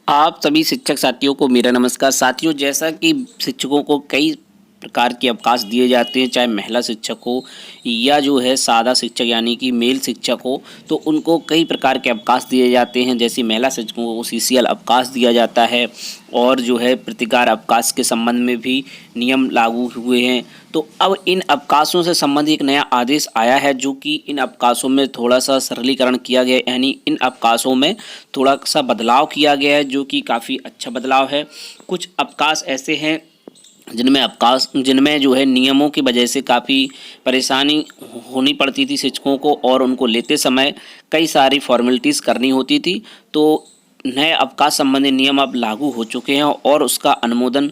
आप सभी शिक्षक साथियों को मेरा नमस्कार। साथियों, जैसा कि शिक्षकों को कई प्रकार के अवकाश दिए जाते हैं, चाहे महिला शिक्षक हो या जो है सादा शिक्षक यानी कि मेल शिक्षक हो, तो उनको कई प्रकार के अवकाश दिए जाते हैं। जैसे महिला शिक्षकों को सीसीएल अवकाश दिया जाता है और जो है प्रतिकार अवकाश के संबंध में भी नियम लागू हुए हैं। तो अब इन अवकाशों से संबंधित एक नया आदेश आया है, जो कि इन अवकाशों में थोड़ा सा सरलीकरण किया गया है, यानी इन अवकाशों में थोड़ा सा बदलाव किया गया है, जो कि काफ़ी अच्छा बदलाव है। कुछ अवकाश ऐसे हैं जिनमें जो है नियमों की वजह से काफ़ी परेशानी होनी पड़ती थी शिक्षकों को, और उनको लेते समय कई सारी फॉर्मेलिटीज़ करनी होती थी। तो नए अवकाश संबंधी नियम अब लागू हो चुके हैं और उसका अनुमोदन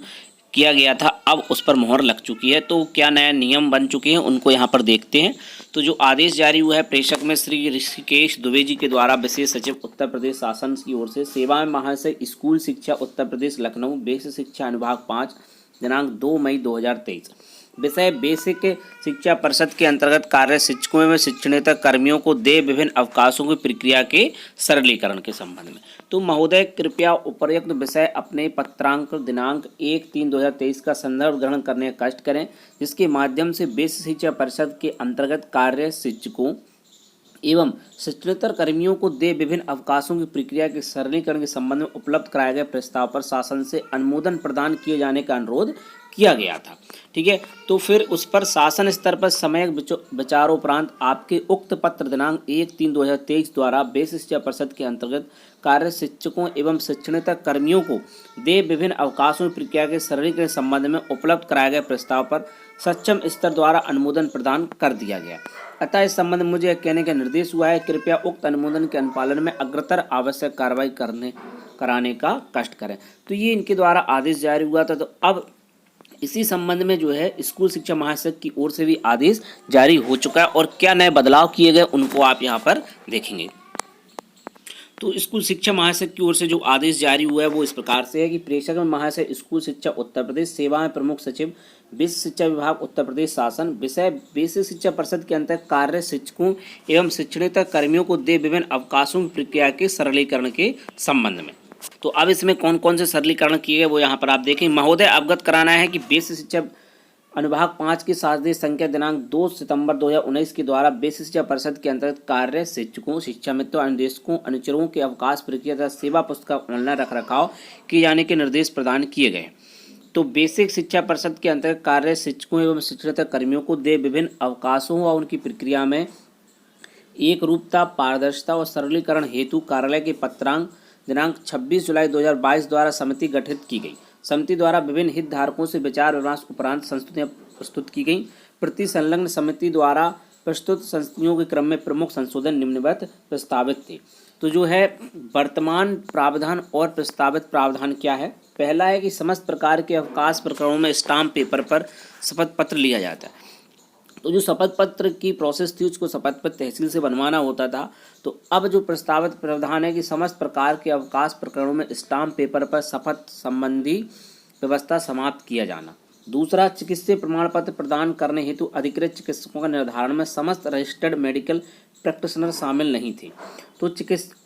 किया गया था, अब उस पर मोहर लग चुकी है। तो क्या नया नियम बन चुके हैं, उनको यहाँ पर देखते हैं। तो जो आदेश जारी हुआ है प्रेषक में श्री ऋषिकेश दुबे जी के द्वारा विशेष सचिव उत्तर प्रदेश शासन की ओर से, सेवा में महाशय स्कूल शिक्षा उत्तर प्रदेश लखनऊ, बेसिक शिक्षा अनुभाग 5, दिनांक 2 मई 2023। विषय बेसिक शिक्षा परिषद के अंतर्गत कार्य शिक्षकों एवं शिक्षणेतर कर्मियों को दे विभिन्न अवकाशों की प्रक्रिया के सरलीकरण के संबंध में। तो महोदय, कृपया उपर्युक्त विषय अपने पत्रांक दिनांक 1/3/2023 का संदर्भ ग्रहण करने का कष्ट करें, जिसके माध्यम से बेसिक शिक्षा परिषद के अंतर्गत कार्य शिक्षकों एवं शिक्षणेतर कर्मियों को दे विभिन्न अवकाशों की प्रक्रिया के सरलीकरण के संबंध में उपलब्ध कराए गए प्रस्ताव पर शासन से अनुमोदन प्रदान किए जाने का अनुरोध किया गया था। ठीक है, तो फिर उस पर शासन स्तर पर समय विचारोपरांत आपके उक्त पत्र दिनांक 1/3/2023 द्वारा बेसिक शिक्षा परिषद के अंतर्गत कार्य शिक्षकों एवं शिक्षणेतर कर्मियों को दे विभिन्न अवकाशों की प्रक्रिया के सरलीकरण के संबंध में उपलब्ध कराए गए प्रस्ताव पर सक्षम स्तर द्वारा अनुमोदन प्रदान कर दिया गया। अतः इस संबंध में मुझे कहने का निर्देश हुआ है, कृपया उक्त अनुमोदन के अनुपालन में अग्रतर आवश्यक कार्रवाई कराने का कष्ट करें। तो ये इनके द्वारा आदेश जारी हुआ था। तो अब इसी संबंध में जो है स्कूल शिक्षा महासंघ की ओर से भी आदेश जारी हो चुका है, और क्या नए बदलाव किए गए उनको आप यहाँ पर देखेंगे। तो स्कूल शिक्षा महासंघ की ओर से जो आदेश जारी हुआ है वो इस प्रकार से है कि प्रेषक महाशय स्कूल शिक्षा उत्तर प्रदेश, सेवा में प्रमुख सचिव बेसिक शिक्षा विभाग उत्तर प्रदेश शासन, विषय बेसिक शिक्षा परिषद के अंतर्गत कार्य शिक्षकों एवं शिक्षणेतर कर्मियों को दे विभिन्न अवकाशों की प्रक्रिया के सरलीकरण के संबंध में। तो अब इसमें कौन कौन से सरलीकरण किए गए वो यहाँ पर आप देखें। महोदय, अवगत कराना है कि बेसिक शिक्षा अनुभाग 5 की सादृश संख्या दिनांक 2 सितंबर 2019 के द्वारा बेसिक शिक्षा परिषद के अंतर्गत कार्य शिक्षकों, शिक्षा मित्रों, अनुदेशकों, अनुचरों के अवकाश प्रक्रिया तथा सेवा पुस्तक का ऑनलाइन रखरखाव किए जाने के निर्देश प्रदान किए गए। तो बेसिक शिक्षा परिषद के अंतर्गत कार्य शिक्षकों एवं शिक्षणेतर कर्मियों को दे विभिन्न अवकाशों और उनकी प्रक्रिया में एक रूपता, पारदर्शिता और सरलीकरण हेतु कार्यालय के पत्रांक दिनांक 26 जुलाई 2022 द्वारा समिति गठित की गई। समिति द्वारा विभिन्न हितधारकों से विचार विमर्श उपरांत संस्तुतियां प्रस्तुत की गई। प्रति संलग्न समिति द्वारा प्रस्तुत संस्तुतियों के क्रम में प्रमुख संशोधन निम्नवत प्रस्तावित थे। तो जो है वर्तमान प्रावधान और प्रस्तावित प्रावधान क्या है। पहला है कि समस्त प्रकार के अवकाश प्रकरणों में स्टाम्प पेपर पर शपथ पत्र लिया जाता है। तो जो शपथ पत्र की प्रोसेस थी उसको शपथ पत्र तहसील से बनवाना होता था। तो अब जो प्रस्तावित प्रावधान है कि समस्त प्रकार के अवकाश प्रकरणों में स्टाम्प पेपर पर शपथ संबंधी व्यवस्था समाप्त किया जाना। दूसरा, चिकित्सीय प्रमाण पत्र प्रदान करने हेतु अधिकृत चिकित्सकों का निर्धारण में समस्त रजिस्टर्ड मेडिकल प्रैक्टिशनर शामिल नहीं थे। तो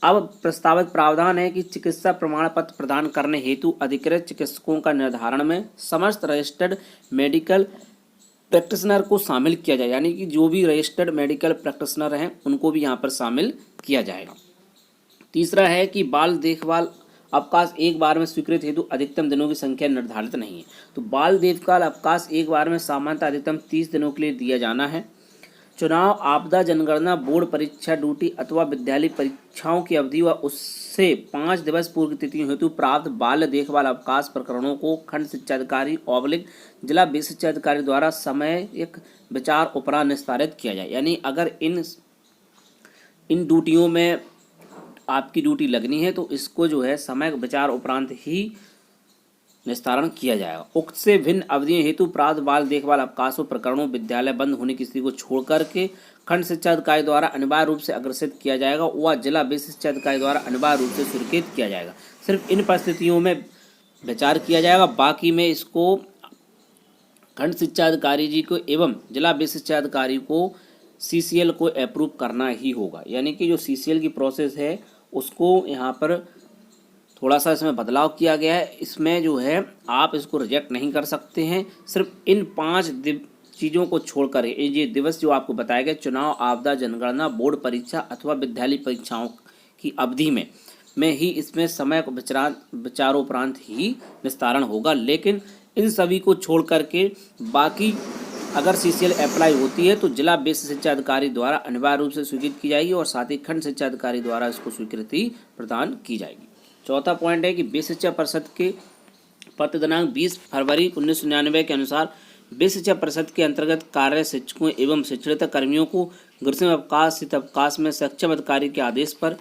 अब प्रस्तावित प्रावधान है कि चिकित्सा प्रमाण पत्र प्रदान करने हेतु अधिकृत चिकित्सकों का निर्धारण में समस्त रजिस्टर्ड मेडिकल प्रैक्टिशनर को शामिल किया जाए, यानी कि जो भी रजिस्टर्ड मेडिकल प्रैक्टिशनर हैं उनको भी यहाँ पर शामिल किया जाएगा। तीसरा है कि बाल देखभाल अवकाश एक बार में स्वीकृत हेतु अधिकतम दिनों की संख्या निर्धारित नहीं है। तो बाल देखभाल अवकाश एक बार में सामान्यतः अधिकतम 30 दिनों के लिए दिया जाना है। चुनाव, आपदा, जनगणना, बोर्ड परीक्षा ड्यूटी अथवा विद्यालय परीक्षाओं की अवधि व उससे 5 दिवस पूर्व तिथियों हेतु प्राप्त बाल देखभाल अवकाश प्रकरणों को खंड शिक्षा अधिकारी जिला बेसिक शिक्षा अधिकारी द्वारा समयिक विचार उपरांत निस्तारित किया जाए। यानी अगर इन ड्यूटियों में आपकी ड्यूटी लगनी है तो इसको जो है समय विचार उपरांत ही निस्तारण किया जाएगा। उक्त से भिन्न अवधियों हेतु प्राप्त बाल देखभाल अवकाशों प्रकरणों विद्यालय बंद होने की स्थिति को छोड़ करके खंड शिक्षा अधिकारी द्वारा अनिवार्य रूप से अग्रसित किया जाएगा व जिला बेसिक शिक्षा अधिकारी द्वारा अनिवार्य रूप से स्वीकृत किया जाएगा। सिर्फ इन परिस्थितियों में विचार किया जाएगा, बाकी में इसको खंड शिक्षा अधिकारी जी को एवं जिला बेसिक शिक्षा अधिकारी को सीसीएल को अप्रूव करना ही होगा। यानी कि जो सीसीएल की प्रोसेस है उसको यहाँ पर थोड़ा सा इसमें बदलाव किया गया है। इसमें जो है आप इसको रिजेक्ट नहीं कर सकते हैं, सिर्फ इन 5 चीज़ों को छोड़कर ये दिवस जो आपको बताया गया, चुनाव, आपदा, जनगणना, बोर्ड परीक्षा अथवा विद्यालय परीक्षाओं की अवधि में ही इसमें समय को विचारोपरांत ही निस्तारण होगा। लेकिन इन सभी को छोड़ करके बाकी अगर सीसीएल अप्लाई होती है तो जिला बेसिक शिक्षा अधिकारी द्वारा अनिवार्य रूप से स्वीकृत की जाएगी और साथ ही खंड शिक्षा अधिकारी द्वारा इसको स्वीकृति प्रदान की जाएगी। चौथा पॉइंट है कि बेसिक शिक्षा परिषद के पत्र दिनांक 20 फरवरी 1999 के अनुसार बेसिक शिक्षा परिषद के अंतर्गत कार्य शिक्षकों एवं शिक्षणेतर कर्मियों को ग्रीष्म अवकाश, शीत अवकाश में सक्षम अधिकारी के आदेश पर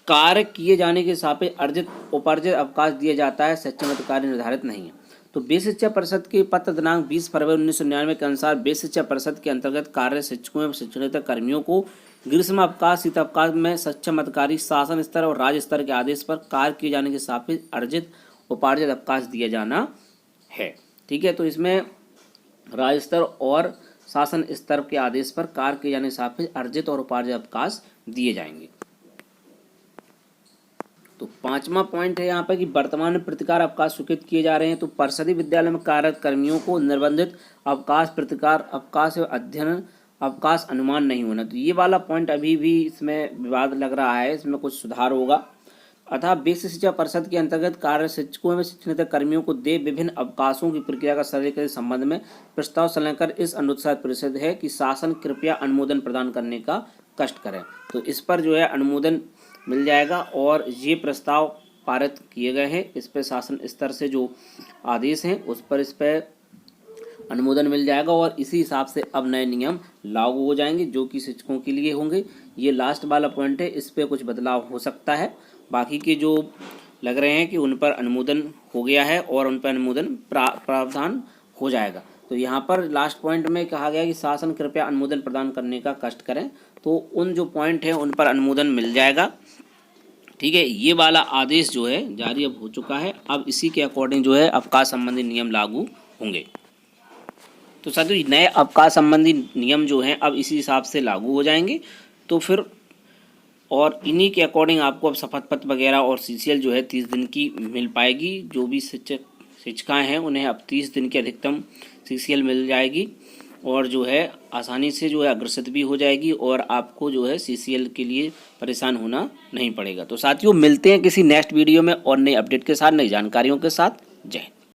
कार्य किए जाने के सापेक्ष अर्जित उपार्जित अवकाश दिया जाता है। सक्षम अधिकारी निर्धारित नहीं है। तो बेसिक शिक्षा परिषद के पत्र दिनांक 20 फरवरी 1999 के अनुसार बेसिक शिक्षा परिषद के अंतर्गत कार्य शिक्षकों एवं शिक्षणेतर कर्मियों को ग्रीष्म अवकाश, शीत अवकाश में सक्षम अधिकारी शासन स्तर और राज्य स्तर के आदेश पर कार्य किए जाने के सापेक्ष अर्जित उपार्जित अवकाश दिया जाना है। ठीक है, तो इसमें राज्य स्तर और शासन स्तर के आदेश पर कार्य किए जाने के सापेक्ष अर्जित और उपार्जित अवकाश दिए जाएंगे। तो 5वां पॉइंट है यहाँ पर कि वर्तमान में प्रतिकार अवकाश स्वीकृत किए जा रहे हैं। तो परिषदीय विद्यालय में कार्यरत कर्मियों को निर्बंधित अवकाश, प्रतिकार अवकाश एवं अध्ययन अवकाश अनुमान नहीं होना। तो ये वाला पॉइंट अभी भी इसमें विवाद लग रहा है, इसमें कुछ सुधार होगा। अतः बेसिक शिक्षा परिषद के अंतर्गत कार्य शिक्षकों एवं शिक्षणेतर कर्मियों को दे विभिन्न अवकाशों की प्रक्रिया का सरलीकरण के संबंध में प्रस्ताव संलग्न कर इस अनुसार परिषद है कि शासन कृपया अनुमोदन प्रदान करने का कष्ट करें। तो इस पर जो है अनुमोदन मिल जाएगा और ये प्रस्ताव पारित किए गए हैं। इस पर शासन स्तर से जो आदेश हैं उस पर इस पर अनुमोदन मिल जाएगा और इसी हिसाब से अब नए नियम लागू हो जाएंगे जो कि शिक्षकों के लिए होंगे। ये लास्ट वाला पॉइंट है, इस पर कुछ बदलाव हो सकता है। बाकी के जो लग रहे हैं कि उन पर अनुमोदन हो गया है और उन पर अनुमोदन प्रावधान हो जाएगा। तो यहाँ पर लास्ट पॉइंट में कहा गया कि शासन कृपया अनुमोदन प्रदान करने का कष्ट करें। तो उन जो पॉइंट है उन पर अनुमोदन मिल जाएगा। ठीक है, ये वाला आदेश जो है जारी अब हो चुका है। अब इसी के अकॉर्डिंग जो है अवकाश संबंधी नियम लागू होंगे। तो साथियों नए अवकाश संबंधी नियम जो हैं अब इसी हिसाब से लागू हो जाएंगे। तो फिर और इन्हीं के अकॉर्डिंग आपको अब शपथ पत्र वगैरह और सीसीएल जो है 30 दिन की मिल पाएगी। जो भी शिक्षिकाएँ हैं उन्हें अब 30 दिन की अधिकतम सीसीएल मिल जाएगी और जो है आसानी से जो है अग्रसित भी हो जाएगी और आपको जो है सीसीएल के लिए परेशान होना नहीं पड़ेगा। तो साथियों मिलते हैं किसी नेक्स्ट वीडियो में और नई अपडेट के साथ, नई जानकारियों के साथ। जय हिंद।